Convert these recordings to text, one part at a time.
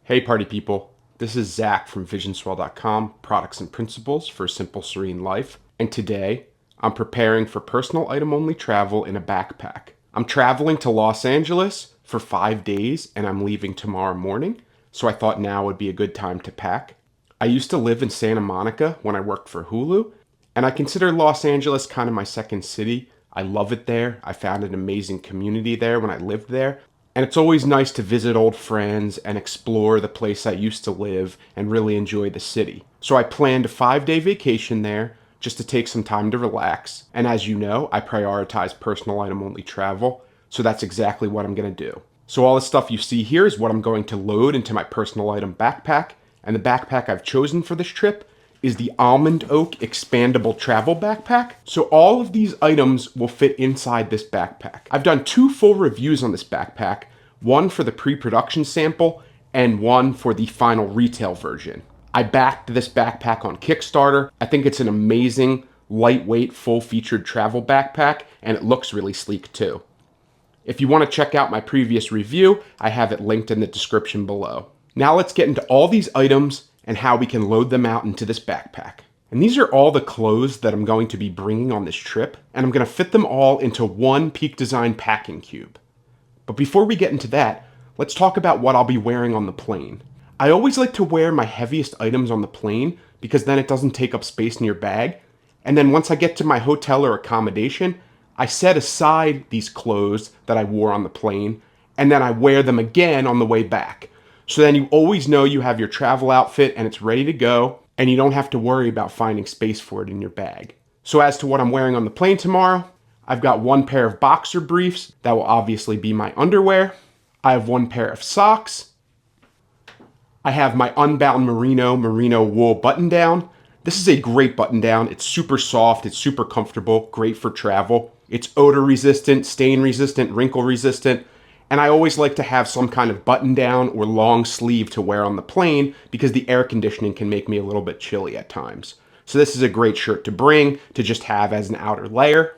Hey party people, this is Zach from visionswell.com, products and principles for a simple, serene life. And today, I'm preparing for personal item only travel in a backpack. I'm traveling to Los Angeles for 5 days and I'm leaving tomorrow morning, so I thought now would be a good time to pack. I used to live in Santa Monica when I worked for Hulu, and I consider Los Angeles kind of my second city. I love it there. I found an amazing community there when I lived there. And it's always nice to visit old friends and explore the place I used to live and really enjoy the city. So I planned a 5-day vacation there just to take some time to relax. And as you know, I prioritize personal item only travel. So that's exactly what I'm going to do. So all the stuff you see here is what I'm going to load into my personal item backpack. And the backpack I've chosen for this trip is the Almond Oak Expandable Travel Backpack. So all of these items will fit inside this backpack. I've done 2 full reviews on this backpack, one for the pre-production sample and one for the final retail version. I backed this backpack on Kickstarter. I think it's an amazing, lightweight, full-featured travel backpack, and it looks really sleek too. If you want to check out my previous review, I have it linked in the description below. Now let's get into all these items and how we can load them out into this backpack. And these are all the clothes that I'm going to be bringing on this trip, and I'm going to fit them all into one Peak Design packing cube. But before we get into that, let's talk about what I'll be wearing on the plane. I always like to wear my heaviest items on the plane because then it doesn't take up space in your bag. And then once I get to my hotel or accommodation, I set aside these clothes that I wore on the plane, and then I wear them again on the way back. So then you always know you have your travel outfit and it's ready to go, and you don't have to worry about finding space for it in your bag. So as to what I'm wearing on the plane tomorrow, I've got 1 pair of boxer briefs. That will obviously be my underwear. I have 1 pair of socks. I have my Unbound merino wool button down. This is a great button down. It's super soft, it's super comfortable, great for travel. It's odor resistant, stain resistant, wrinkle resistant. And I always like to have some kind of button down or long sleeve to wear on the plane because the air conditioning can make me a little bit chilly at times. So this is a great shirt to bring, to just have as an outer layer.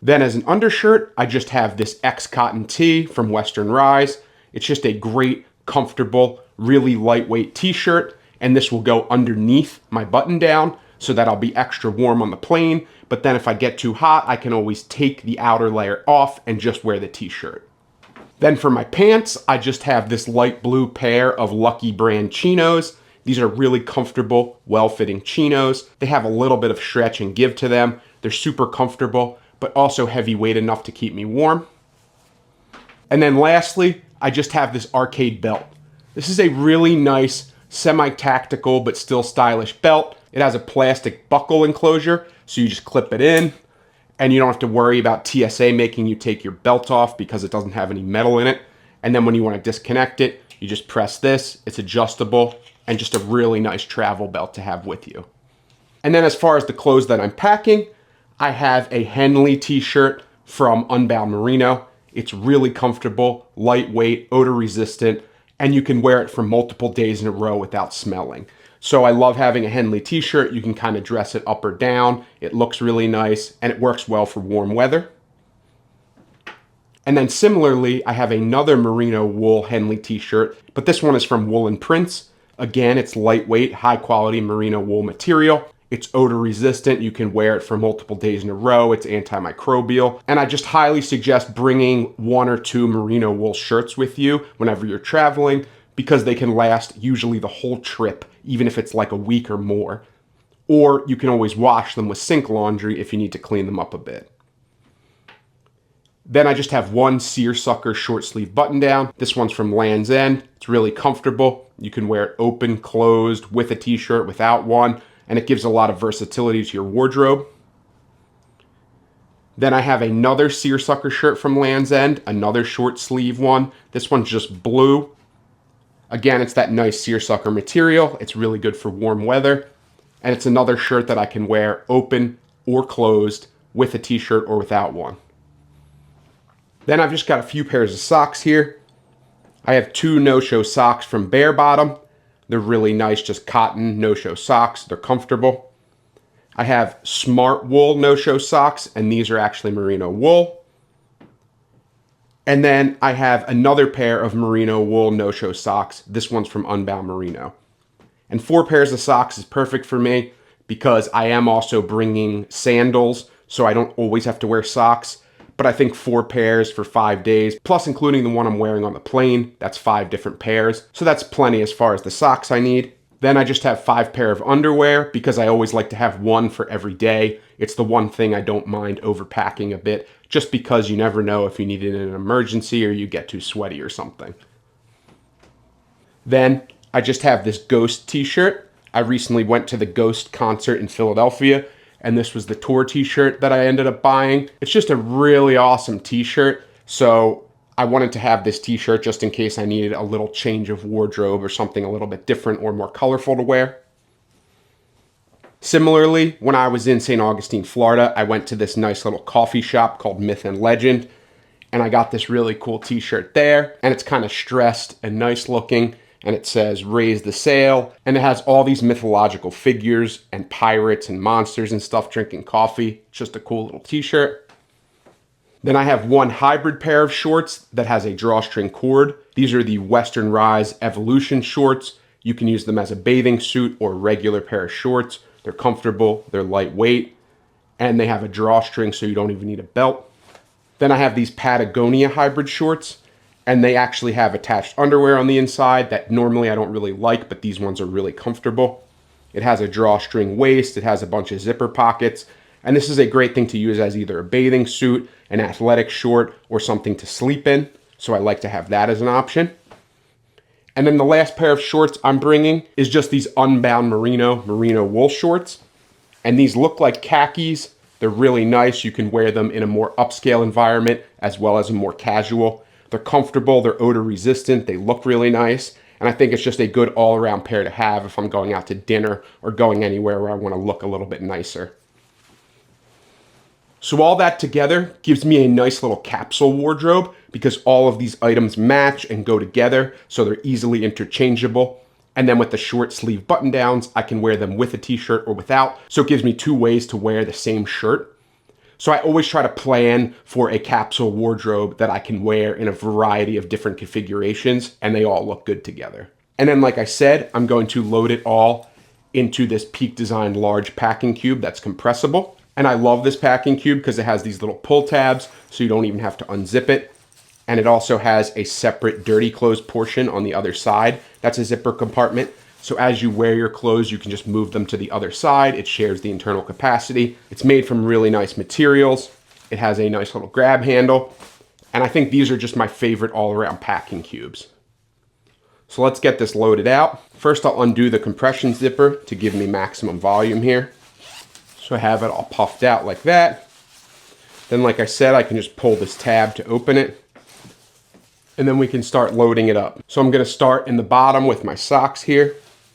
Then as an undershirt, I just have this X cotton tee from Western Rise. It's just a great, comfortable, really lightweight t-shirt, and this will go underneath my button down so that I'll be extra warm on the plane. But then if I get too hot, I can always take the outer layer off and just wear the t-shirt. Then for my pants, I just have this light blue pair of Lucky brand chinos. These are really comfortable, well-fitting chinos. They have a little bit of stretch and give to them. They're super comfortable, but also heavyweight enough to keep me warm. And then lastly, I just have this arcade belt. This is a really nice, semi-tactical, but still stylish belt. It has a plastic buckle enclosure, so you just clip it in. And you don't have to worry about TSA making you take your belt off because it doesn't have any metal in it. And then when you want to disconnect it, you just press this. It's adjustable and just a really nice travel belt to have with you. And then as far as the clothes that I'm packing, I have a Henley t-shirt from Unbound Merino. It's really comfortable, lightweight, odor resistant, and you can wear it for multiple days in a row without smelling. So I love having a Henley t-shirt. You can kind of dress it up or down. It looks really nice and it works well for warm weather. And then similarly, I have another merino wool Henley t-shirt, but this one is from Wool & Prints. Again, it's lightweight, high quality merino wool material. It's odor resistant. You can wear it for multiple days in a row. It's antimicrobial. And I just highly suggest bringing 1 or 2 merino wool shirts with you whenever you're traveling, because they can last usually the whole trip, even if it's like a week or more. Or you can always wash them with sink laundry if you need to clean them up a bit. Then I just have 1 seersucker short sleeve button down. This one's from Land's End. It's really comfortable. You can wear it open, closed, with a t-shirt, without one, and it gives a lot of versatility to your wardrobe. Then I have another seersucker shirt from Land's End, another short sleeve one. This one's just blue. Again, it's that nice seersucker material. It's really good for warm weather. And it's another shirt that I can wear open or closed with a t-shirt or without one. Then I've just got a few pairs of socks here. I have 2 no-show socks from Bare Bottom. They're really nice, just cotton no-show socks. They're comfortable. I have Smart Wool no-show socks, and these are actually merino wool. And then I have another pair of merino wool no-show socks. This one's from Unbound Merino. And 4 pairs of socks is perfect for me because I am also bringing sandals, so I don't always have to wear socks. But I think 4 pairs for 5 days, plus including the one I'm wearing on the plane, that's 5 different pairs. So that's plenty as far as the socks I need. Then I just have 5 pair of underwear because I always like to have one for every day. It's the one thing I don't mind overpacking a bit, just because you never know if you need it in an emergency or you get too sweaty or something. Then I just have this Ghost t-shirt. I recently went to the Ghost concert in Philadelphia, and this was the tour t-shirt that I ended up buying. It's just a really awesome t-shirt, so I wanted to have this t-shirt just in case I needed a little change of wardrobe or something a little bit different or more colorful to wear. Similarly, when I was in St. Augustine, Florida, I went to this nice little coffee shop called Myth and Legend, and I got this really cool t-shirt there, and it's kind of stressed and nice looking, and it says raise the sail, and it has all these mythological figures and pirates and monsters and stuff drinking coffee. Just a cool little t-shirt. Then I have one hybrid pair of shorts that has a drawstring cord. These are the Western Rise Evolution shorts. You can use them as a bathing suit or a regular pair of shorts. They're comfortable, they're lightweight, and they have a drawstring so you don't even need a belt. Then I have these Patagonia hybrid shorts, and they actually have attached underwear on the inside that normally I don't really like, but these ones are really comfortable. It has a drawstring waist, it has a bunch of zipper pockets, and this is a great thing to use as either a bathing suit, an athletic short, or something to sleep in. So I like to have that as an option. And then the last pair of shorts I'm bringing is just these Unbound merino wool shorts. And these look like khakis. They're really nice. You can wear them in a more upscale environment as well as a more casual. They're comfortable, they're odor resistant, they look really nice. And I think it's just a good all-around pair to have if I'm going out to dinner or going anywhere where I want to look a little bit nicer. So all that together gives me a nice little capsule wardrobe because all of these items match and go together, so they're easily interchangeable. And then with the short sleeve button downs, I can wear them with a t-shirt or without, so it gives me 2 ways to wear the same shirt. So I always try to plan for a capsule wardrobe that I can wear in a variety of different configurations, and they all look good together. And then, like I said, I'm going to load it all into this Peak Design large packing cube that's compressible. And I love this packing cube because it has these little pull tabs, so you don't even have to unzip it. And it also has a separate dirty clothes portion on the other side. That's a zipper compartment. So as you wear your clothes, you can just move them to the other side. It shares the internal capacity. It's made from really nice materials. It has a nice little grab handle. And I think these are just my favorite all-around packing cubes. So let's get this loaded out. First, I'll undo the compression zipper to give me maximum volume here. So I have it all puffed out like that. Then, like I said, I can just pull this tab to open it. And then we can start loading it up. So I'm going to start in the bottom with my socks here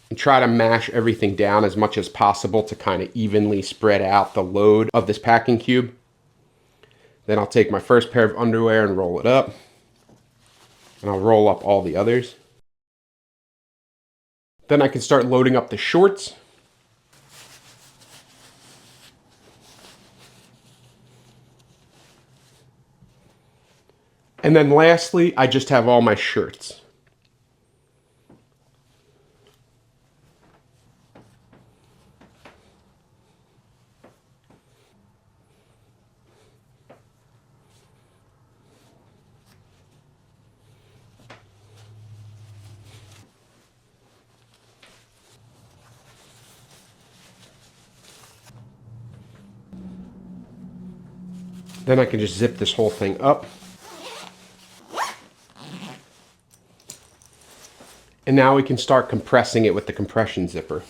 and try to mash everything down as much as possible to kind of evenly spread out the load of this packing cube. Then I'll take my first pair of underwear and roll it up. And I'll roll up all the others. Then I can start loading up the shorts. And then lastly, I just have all my shirts. Then I can just zip this whole thing up. And now we can start compressing it with the compression zipper.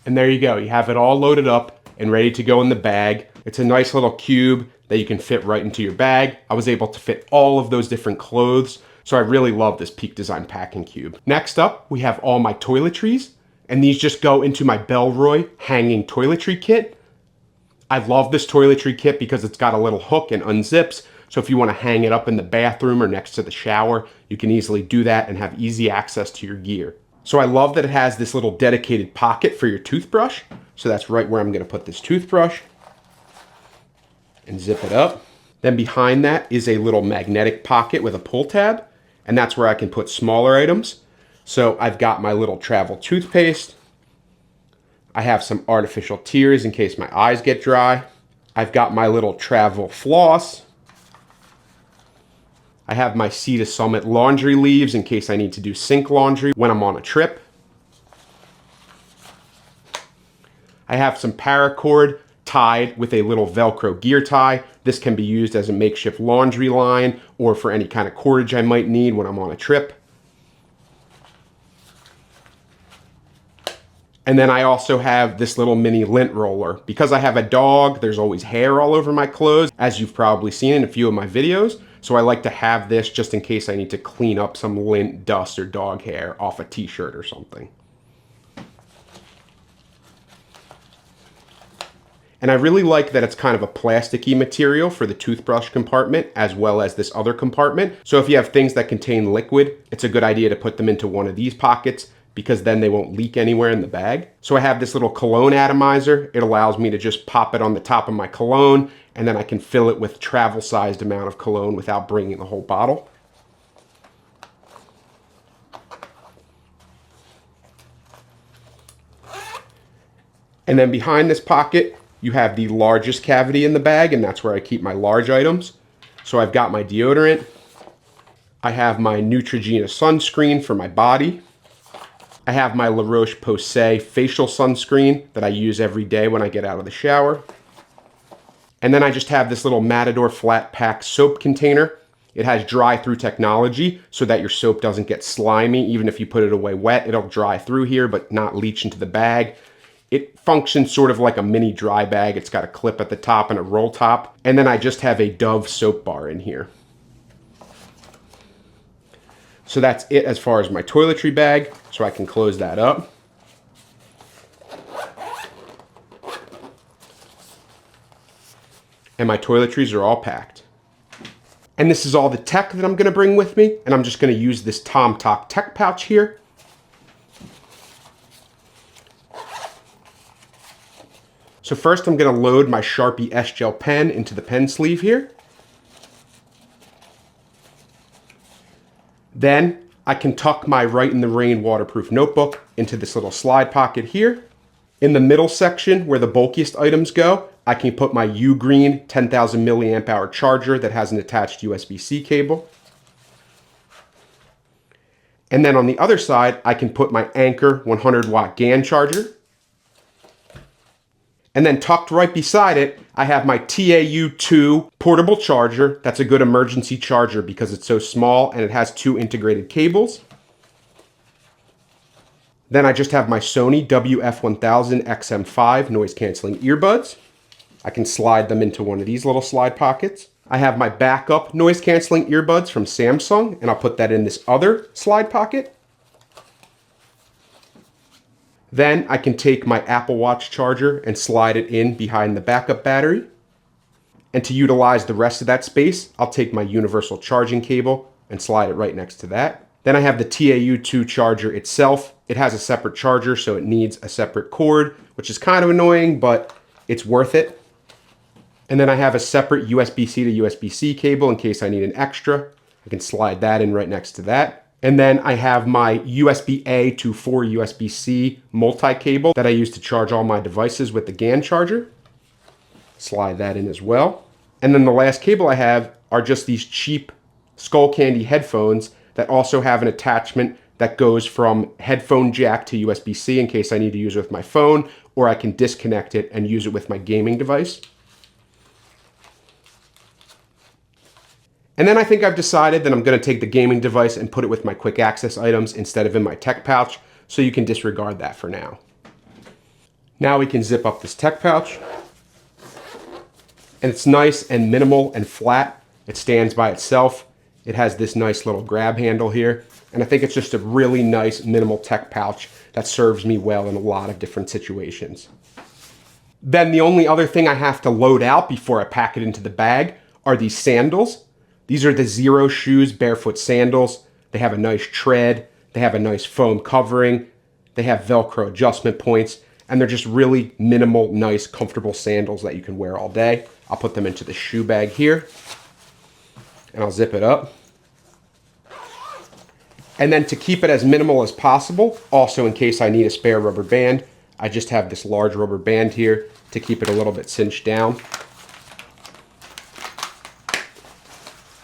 And there you go. You have it all loaded up and ready to go in the bag. It's a nice little cube that you can fit right into your bag. I was able to fit all of those different clothes, so I really love this Peak Design packing cube. Next up, we have all my toiletries, and these just go into my Bellroy hanging toiletry kit. I love this toiletry kit because it's got a little hook and unzips. So if you want to hang it up in the bathroom or next to the shower, you can easily do that and have easy access to your gear. So I love that it has this little dedicated pocket for your toothbrush. So that's right where I'm going to put this toothbrush. and zip it up. Then behind that is a little magnetic pocket with a pull tab, and that's where I can put smaller items. So I've got my little travel toothpaste. I have some artificial tears in case my eyes get dry. I've got my little travel floss. I have my Sea to Summit laundry leaves in case I need to do sink laundry when I'm on a trip. I have some paracord tied with a little Velcro gear tie. This can be used as a makeshift laundry line or for any kind of cordage I might need when I'm on a trip. And then I also have this little mini lint roller. Because I have a dog, there's always hair all over my clothes, as you've probably seen in a few of my videos. So I like to have this just in case I need to clean up some lint, dust, or dog hair off a t-shirt or something. And I really like that it's kind of a plasticky material for the toothbrush compartment as well as this other compartment. So if you have things that contain liquid, it's a good idea to put them into one of these pockets because then they won't leak anywhere in the bag. So I have this little cologne atomizer. It allows me to just pop it on the top of my cologne and then I can fill it with travel-sized amount of cologne without bringing the whole bottle. And then behind this pocket, you have the largest cavity in the bag, and that's where I keep my large items. So I've got my deodorant. I have my Neutrogena sunscreen for my body. I have my La Roche-Posay facial sunscreen that I use every day when I get out of the shower. And then I just have this little Matador flat pack soap container. It has dry-through technology so that your soap doesn't get slimy. Even if you put it away wet, it'll dry through here but not leach into the bag. It functions sort of like a mini dry bag. It's got a clip at the top and a roll top. And then I just have a Dove soap bar in here. So that's it as far as my toiletry bag. So I can close that up. And my toiletries are all packed. And this is all the tech that I'm gonna bring with me. And I'm just gonna use this TomTok tech pouch here. So first I'm going to load my Sharpie S-Gel pen into the pen sleeve here. Then I can tuck my Right in the Rain waterproof notebook into this little slide pocket here. In the middle section where the bulkiest items go, I can put my Ugreen 10,000 milliamp hour charger that has an attached USB-C cable. And then on the other side, I can put my Anker 100 watt GAN charger. And then tucked right beside it, I have my TAU2 portable charger. That's a good emergency charger because it's so small and it has 2 integrated cables. Then I just have my Sony WF-1000 XM5 noise canceling earbuds. I can slide them into one of these little slide pockets. I have my backup noise canceling earbuds from Samsung, and I'll put that in this other slide pocket. Then I can take my Apple Watch charger and slide it in behind the backup battery. And to utilize the rest of that space, I'll take my universal charging cable and slide it right next to that. Then I have the TAU2 charger itself. It has a separate charger, so it needs a separate cord, which is kind of annoying, but it's worth it. And then I have a separate USB-C to USB-C cable in case I need an extra. I can slide that in right next to that. And then I have my USB-A to 4 USB-C multi-cable that I use to charge all my devices with the GAN charger. Slide that in as well. And then the last cable I have are just these cheap Skull Candy headphones that also have an attachment that goes from headphone jack to USB-C in case I need to use it with my phone, or I can disconnect it and use it with my gaming device. And then I think I've decided that I'm going to take the gaming device and put it with my quick access items instead of in my tech pouch, so you can disregard that for now. Now we can zip up this tech pouch. And it's nice and minimal and flat. It stands by itself. It has this nice little grab handle here. And I think it's just a really nice minimal tech pouch that serves me well in a lot of different situations. Then the only other thing I have to load out before I pack it into the bag are these sandals. These are the Zero Shoes barefoot sandals. They have a nice tread. They have a nice foam covering. They have Velcro adjustment points. And they're just really minimal, nice, comfortable sandals that you can wear all day. I'll put them into the shoe bag here, and I'll zip it up. And then to keep it as minimal as possible, also in case I need a spare rubber band, I just have this large rubber band here to keep it a little bit cinched down.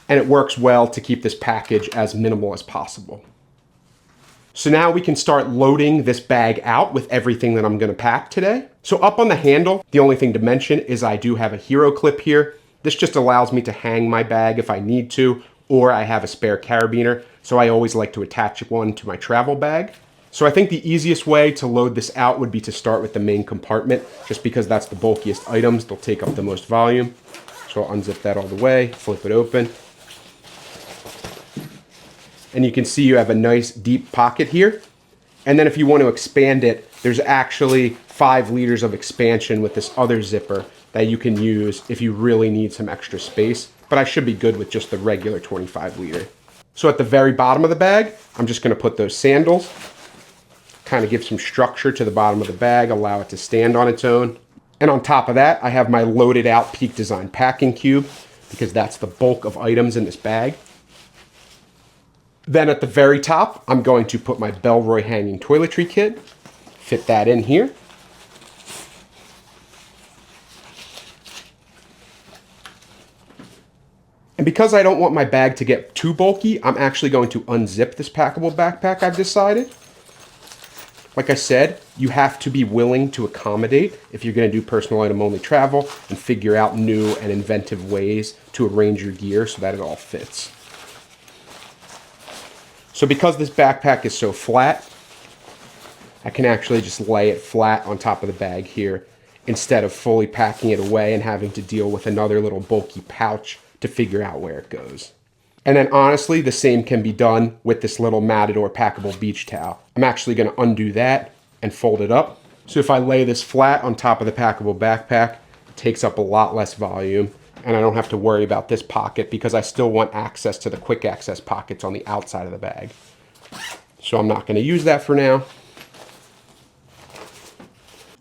And it works well to keep this package as minimal as possible. So now we can start loading this bag out with everything that I'm gonna pack today. So up on the handle, the only thing to mention is I do have a hero clip here. This just allows me to hang my bag if I need to, or I have a spare carabiner, so I always like to attach one to my travel bag. So I think the easiest way to load this out would be to start with the main compartment, just because that's the bulkiest items, they'll take up the most volume. So I'll unzip that all the way, flip it open. And you can see you have a nice deep pocket here. And then if you want to expand it, there's actually 5 liters of expansion with this other zipper that you can use if you really need some extra space. But I should be good with just the regular 25 liter. So at the very bottom of the bag, I'm just going to put those sandals, kind of give some structure to the bottom of the bag, allow it to stand on its own. And on top of that, I have my loaded out Peak Design packing cube, because that's the bulk of items in this bag. Then at the very top, I'm going to put my Belroy hanging toiletry kit, fit that in here. And because I don't want my bag to get too bulky, I'm actually going to unzip this packable backpack, I've decided. Like I said, you have to be willing to accommodate if you're going to do personal item only travel and figure out new and inventive ways to arrange your gear so that it all fits. So because this backpack is so flat, I can actually just lay it flat on top of the bag here instead of fully packing it away and having to deal with another little bulky pouch to figure out where it goes. And then honestly, the same can be done with this little Matador packable beach towel. I'm actually going to undo that and fold it up. So if I lay this flat on top of the packable backpack, it takes up a lot less volume, and I don't have to worry about this pocket because I still want access to the quick access pockets on the outside of the bag. So I'm not going to use that for now.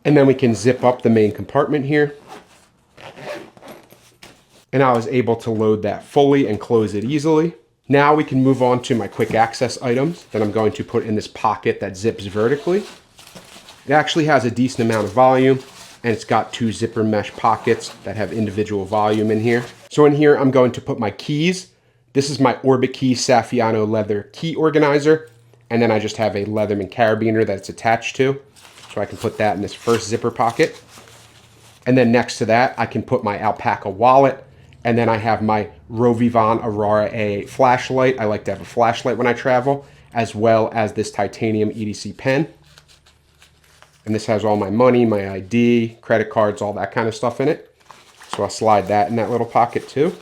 And then we can zip up the main compartment here. And I was able to load that fully and close it easily. Now we can move on to my quick access items that I'm going to put in this pocket that zips vertically. It actually has a decent amount of volume, and it's got 2 zipper mesh pockets that have individual volume in here. So in here, I'm going to put my keys. This is my Orbit Key Saffiano leather key organizer. And then I just have a Leatherman carabiner that it's attached to. So I can put that in this first zipper pocket. And then next to that, I can put my alpaca wallet. And then I have my Rovivon Aurora A flashlight. I like to have a flashlight when I travel, as well as this titanium EDC pen. And this has all my money, my ID, credit cards, all that kind of stuff in it. So I'll slide that in that little pocket too.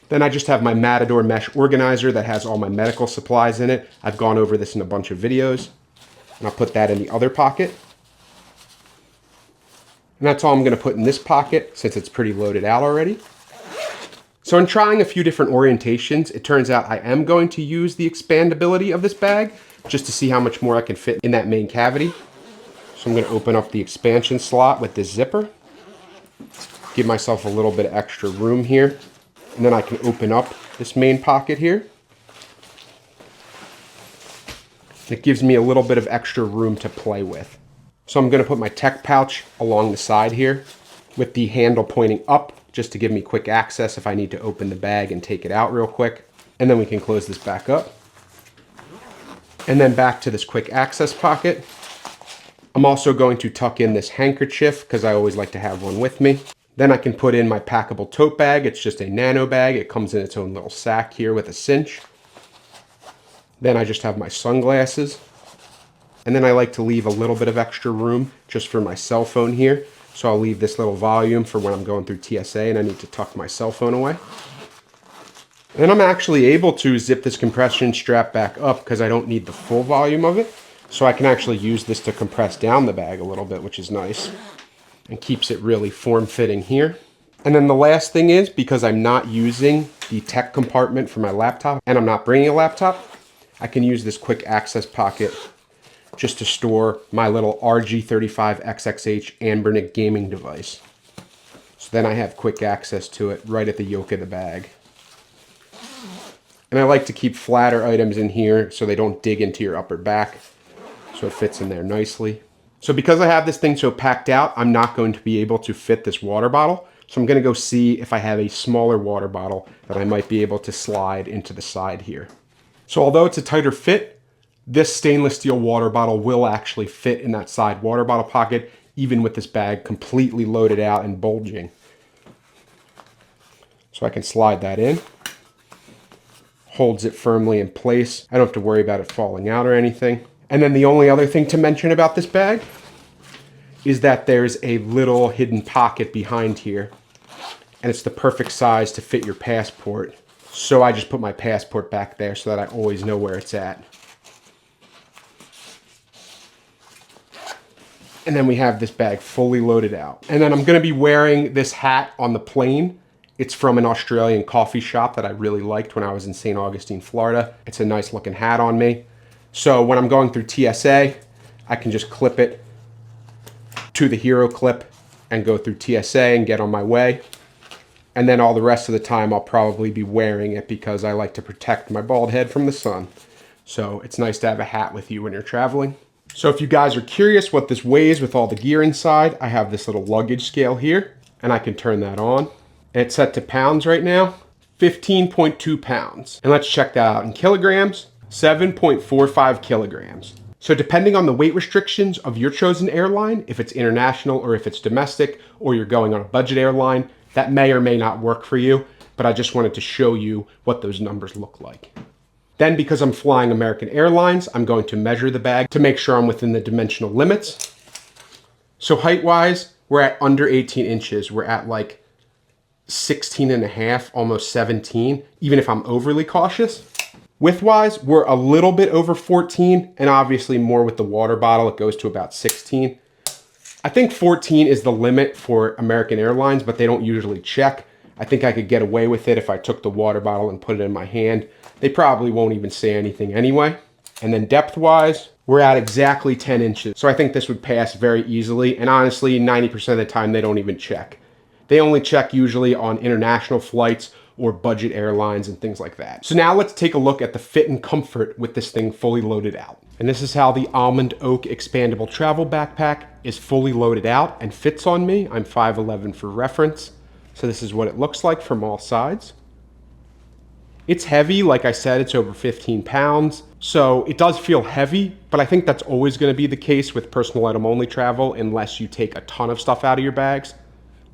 Then I just have my Matador mesh organizer that has all my medical supplies in it. I've gone over this in a bunch of videos. And I'll put that in the other pocket. And that's all I'm going to put in this pocket since it's pretty loaded out already. So in trying a few different orientations, it turns out I am going to use the expandability of this bag just to see how much more I can fit in that main cavity. So I'm going to open up the expansion slot with this zipper, give myself a little bit of extra room here, and then I can open up this main pocket here. It gives me a little bit of extra room to play with. So I'm going to put my tech pouch along the side here with the handle pointing up just to give me quick access if I need to open the bag and take it out real quick. And then we can close this back up. And then back to this quick access pocket. I'm also going to tuck in this handkerchief because I always like to have one with me. Then I can put in my packable tote bag. It's just a nano bag. It comes in its own little sack here with a cinch. Then I just have my sunglasses. And then I like to leave a little bit of extra room just for my cell phone here. So I'll leave this little volume for when I'm going through TSA and I need to tuck my cell phone away. And I'm actually able to zip this compression strap back up because I don't need the full volume of it. So I can actually use this to compress down the bag a little bit, which is nice. And keeps it really form-fitting here. And then the last thing is, because I'm not using the tech compartment for my laptop and I'm not bringing a laptop, I can use this quick access pocket just to store my little RG35XXH Anbernic gaming device. So then I have quick access to it right at the yoke of the bag. And I like to keep flatter items in here so they don't dig into your upper back. So it fits in there nicely. So because I have this thing so packed out, I'm not going to be able to fit this water bottle. So I'm going to go see if I have a smaller water bottle that I might be able to slide into the side here. So although it's a tighter fit, this stainless steel water bottle will actually fit in that side water bottle pocket, even with this bag completely loaded out and bulging. So I can slide that in. Holds it firmly in place. I don't have to worry about it falling out or anything. And then the only other thing to mention about this bag is that there's a little hidden pocket behind here, and it's the perfect size to fit your passport. So I just put my passport back there so that I always know where it's at. And then we have this bag fully loaded out. And then I'm gonna be wearing this hat on the plane. It's from an Australian coffee shop that I really liked when I was in St. Augustine, Florida. It's a nice looking hat on me. So when I'm going through TSA, I can just clip it to the hero clip and go through TSA and get on my way. And then all the rest of the time I'll probably be wearing it because I like to protect my bald head from the sun. So it's nice to have a hat with you when you're traveling. So if you guys are curious what this weighs with all the gear inside, I have this little luggage scale here and I can turn that on. And it's set to pounds right now, 15.2 pounds. And let's check that out in kilograms, 7.45 kilograms. So depending on the weight restrictions of your chosen airline, if it's international or if it's domestic, or you're going on a budget airline, that may or may not work for you, but I just wanted to show you what those numbers look like. Then because I'm flying American Airlines, I'm going to measure the bag to make sure I'm within the dimensional limits. So height-wise, we're at under 18 inches. We're at like 16 and a half, almost 17, even if I'm overly cautious. Width-wise, we're a little bit over 14, and obviously more with the water bottle, it goes to about 16. I think 14 is the limit for American Airlines, but they don't usually check. I think I could get away with it if I took the water bottle and put it in my hand. They probably won't even say anything anyway. And then depth-wise, we're at exactly 10 inches. So I think this would pass very easily, and honestly, 90% of the time they don't even check. They only check usually on international flights or budget airlines and things like that. So now let's take a look at the fit and comfort with this thing fully loaded out. And this is how the Almond Oak Expandable Travel Backpack is fully loaded out and fits on me. I'm 5'11" for reference. So this is what it looks like from all sides. It's heavy, like I said, it's over 15 pounds. So it does feel heavy, but I think that's always gonna be the case with personal item only travel unless you take a ton of stuff out of your bags.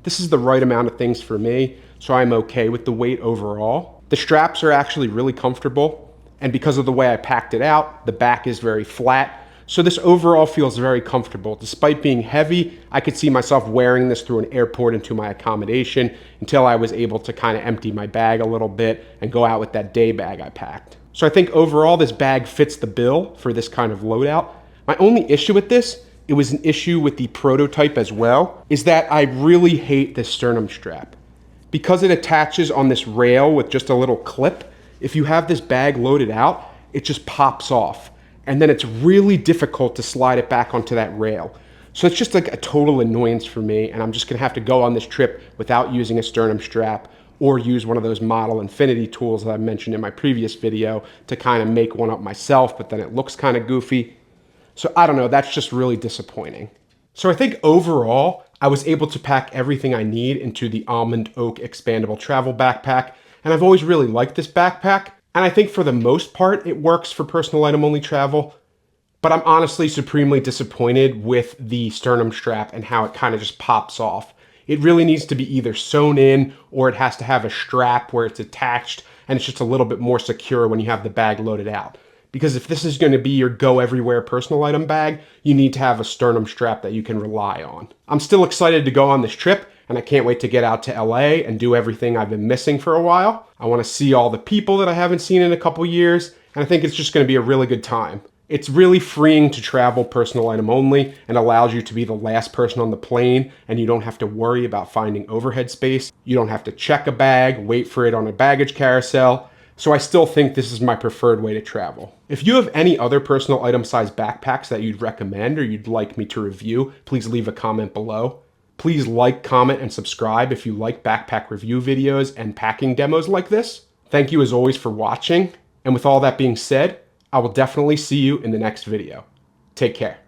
This is the right amount of things for me, so I'm okay with the weight overall. The straps are actually really comfortable, and because of the way I packed it out, the back is very flat, so this overall feels very comfortable. Despite being heavy, I could see myself wearing this through an airport into my accommodation until I was able to kind of empty my bag a little bit and go out with that day bag I packed. So I think overall this bag fits the bill for this kind of loadout. My only issue with this, it was an issue with the prototype as well, is that I really hate this sternum strap. Because it attaches on this rail with just a little clip, if you have this bag loaded out, it just pops off. And then it's really difficult to slide it back onto that rail. So it's just like a total annoyance for me, and I'm just gonna have to go on this trip without using a sternum strap or use one of those model infinity tools that I mentioned in my previous video to kind of make one up myself, but then it looks kind of goofy. So I don't know, that's just really disappointing. So I think overall, I was able to pack everything I need into the Almond Oak Expandable Travel Backpack, and I've always really liked this backpack, and I think for the most part, it works for personal item only travel, but I'm honestly supremely disappointed with the sternum strap and how it kind of just pops off. It really needs to be either sewn in or it has to have a strap where it's attached and it's just a little bit more secure when you have the bag loaded out. Because if this is going to be your go everywhere personal item bag, you need to have a sternum strap that you can rely on. I'm still excited to go on this trip, and I can't wait to get out to LA and do everything I've been missing for a while. I want to see all the people that I haven't seen in a couple years, and I think it's just going to be a really good time. It's really freeing to travel personal item only and allows you to be the last person on the plane, and you don't have to worry about finding overhead space. You don't have to check a bag, wait for it on a baggage carousel. So I still think this is my preferred way to travel. If you have any other personal item size backpacks that you'd recommend or you'd like me to review, please leave a comment below. Please like, comment, and subscribe if you like backpack review videos and packing demos like this. Thank you as always for watching, and with all that being said, I will definitely see you in the next video. Take care.